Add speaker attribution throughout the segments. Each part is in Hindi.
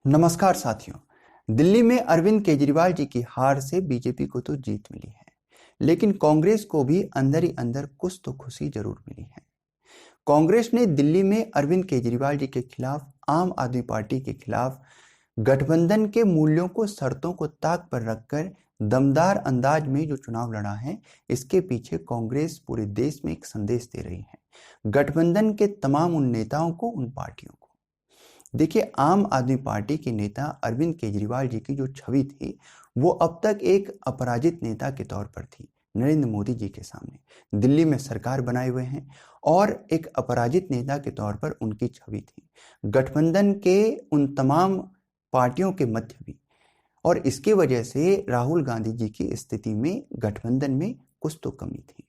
Speaker 1: नमस्कार साथियों। दिल्ली में अरविंद केजरीवाल जी की हार से बीजेपी को तो जीत मिली है, लेकिन कांग्रेस को भी अंदर ही अंदर कुछ तो खुशी जरूर मिली है। कांग्रेस ने दिल्ली में अरविंद केजरीवाल जी के खिलाफ आम आदमी पार्टी के खिलाफ गठबंधन के मूल्यों को शर्तों को ताक पर रखकर दमदार अंदाज में जो चुनाव लड़ा है, इसके पीछे कांग्रेस पूरे देश में एक संदेश दे रही है, गठबंधन के तमाम उन नेताओं को, उन पार्टियों को। देखिए, आम आदमी पार्टी के नेता अरविंद केजरीवाल जी की जो छवि थी, वो अब तक एक अपराजित नेता के तौर पर थी। नरेंद्र मोदी जी के सामने दिल्ली में सरकार बनाए हुए हैं और एक अपराजित नेता के तौर पर उनकी छवि थी गठबंधन के उन तमाम पार्टियों के मध्य भी। और इसकी वजह से राहुल गांधी जी की स्थिति में गठबंधन में कुछ तो कमी थी,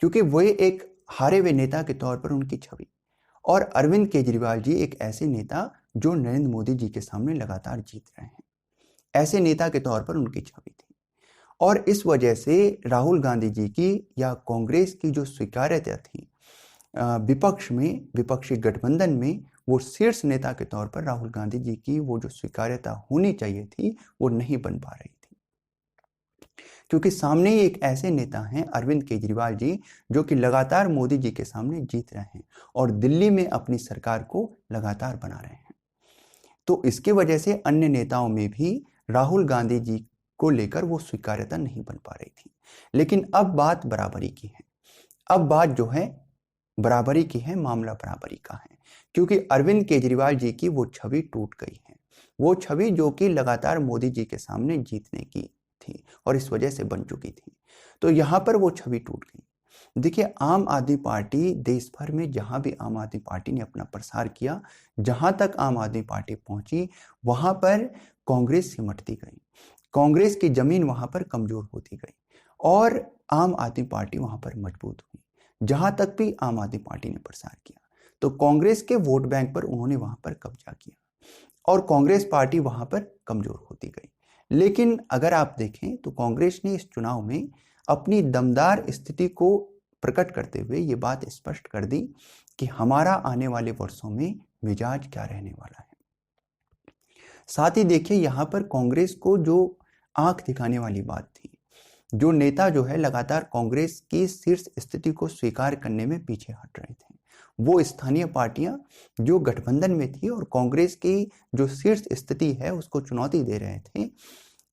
Speaker 1: क्योंकि वो एक हारे हुए नेता के तौर पर उनकी छवि। और अरविंद केजरीवाल जी एक ऐसे नेता जो नरेंद्र मोदी जी के सामने लगातार जीत रहे हैं, ऐसे नेता के तौर पर उनकी छवि थी। और इस वजह से राहुल गांधी जी की या कांग्रेस की जो स्वीकार्यता थी विपक्ष में, विपक्षी गठबंधन में, वो शीर्ष नेता के तौर पर राहुल गांधी जी की वो जो स्वीकार्यता होनी चाहिए थी, वो नहीं बन पा रही थी, क्योंकि सामने ही एक ऐसे नेता हैं अरविंद केजरीवाल जी, जो कि लगातार मोदी जी के सामने जीत रहे हैं और दिल्ली में अपनी सरकार को लगातार बना रहे हैं। तो इसकी वजह से अन्य नेताओं में भी राहुल गांधी जी को लेकर वो स्वीकार्यता नहीं बन पा रही थी। लेकिन अब बात बराबरी की है। अब बात जो है बराबरी की है, मामला बराबरी का है, क्योंकि अरविंद केजरीवाल जी की वो छवि टूट गई है। वो छवि जो कि लगातार मोदी जी के सामने जीतने की थी और इस वजह से बन चुकी थी, तो यहाँ पर वो छवि टूट गई। देखिए, आम आदमी पार्टी देश भर में जहां भी आम आदमी पार्टी ने अपना प्रसार किया, जहां तक आम आदमी पार्टी पहुंची, वहां पर कांग्रेस सिमटती गई, कांग्रेस की जमीन वहां पर कमजोर होती गई और आम आदमी पार्टी वहां पर मजबूत हुई। जहां तक भी आम आदमी पार्टी ने प्रसार किया, तो कांग्रेस के वोट बैंक पर उन्होंने वहां पर कब्जा किया और कांग्रेस पार्टी वहां पर कमजोर होती गई। लेकिन अगर आप देखें तो कांग्रेस ने इस चुनाव में अपनी दमदार स्थिति को प्रकट करते हुए ये बात स्पष्ट कर दी कि हमारा आने वाले वर्षों में मिजाज क्या रहने वाला है। साथ ही देखिए, यहां पर कांग्रेस को जो आंख दिखाने वाली बात थी, जो नेता जो है लगातार कांग्रेस की शीर्ष स्थिति को स्वीकार करने में पीछे हट रहे थे, वो स्थानीय पार्टियां जो गठबंधन में थी और कांग्रेस की जो शीर्ष स्थिति है उसको चुनौती दे रहे थे,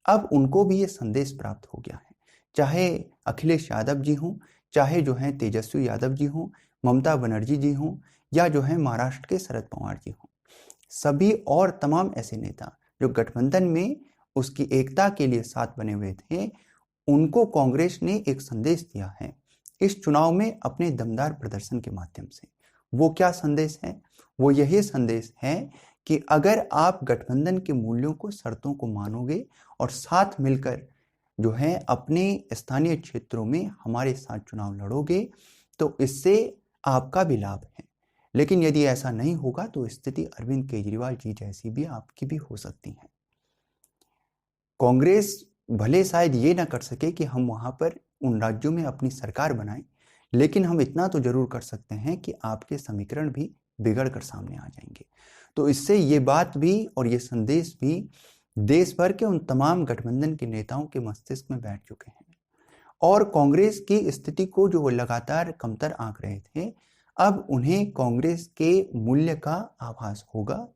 Speaker 1: अब उनको भी ये संदेश प्राप्त हो गया है। चाहे अखिलेश यादव जी हों, चाहे जो है तेजस्वी यादव जी हों, ममता बनर्जी जी हों, या जो है महाराष्ट्र के शरद पवार जी हों, सभी और तमाम ऐसे नेता जो गठबंधन में उसकी एकता के लिए साथ बने हुए थे, उनको कांग्रेस ने एक संदेश दिया है इस चुनाव में अपने दमदार प्रदर्शन के माध्यम से। वो क्या संदेश है? वो यही संदेश है कि अगर आप गठबंधन के मूल्यों को, शर्तों को मानोगे और साथ मिलकर जो है अपने स्थानीय क्षेत्रों में हमारे साथ चुनाव लड़ोगे, तो इससे आपका भी लाभ है। लेकिन यदि ऐसा नहीं होगा तो स्थिति अरविंद केजरीवाल जी जैसी भी आपकी भी हो सकती है। कांग्रेस भले शायद ये ना कर सके कि हम वहां पर उन राज्यों में अपनी सरकार बनाएं, लेकिन हम इतना तो जरूर कर सकते हैं कि आपके समीकरण भी बिगड़ कर सामने आ जाएंगे। तो इससे ये बात भी और ये संदेश भी देश भर के उन तमाम गठबंधन के नेताओं के मस्तिष्क में बैठ चुके हैं और कांग्रेस की स्थिति को जो वो लगातार कमतर आंक रहे थे, अब उन्हें कांग्रेस के मूल्य का आभास होगा।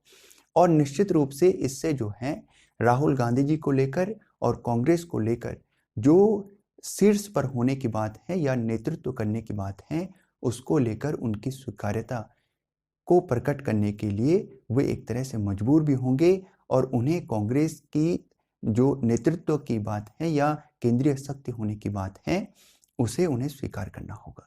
Speaker 1: और निश्चित रूप से इससे जो है राहुल गांधी जी को लेकर और कांग्रेस को लेकर जो शीर्ष पर होने की बात है या नेतृत्व करने की बात है, उसको लेकर उनकी स्वीकार्यता को प्रकट करने के लिए वे एक तरह से मजबूर भी होंगे और उन्हें कांग्रेस की जो नेतृत्व की बात है या केंद्रीय शक्ति होने की बात है, उसे उन्हें स्वीकार करना होगा।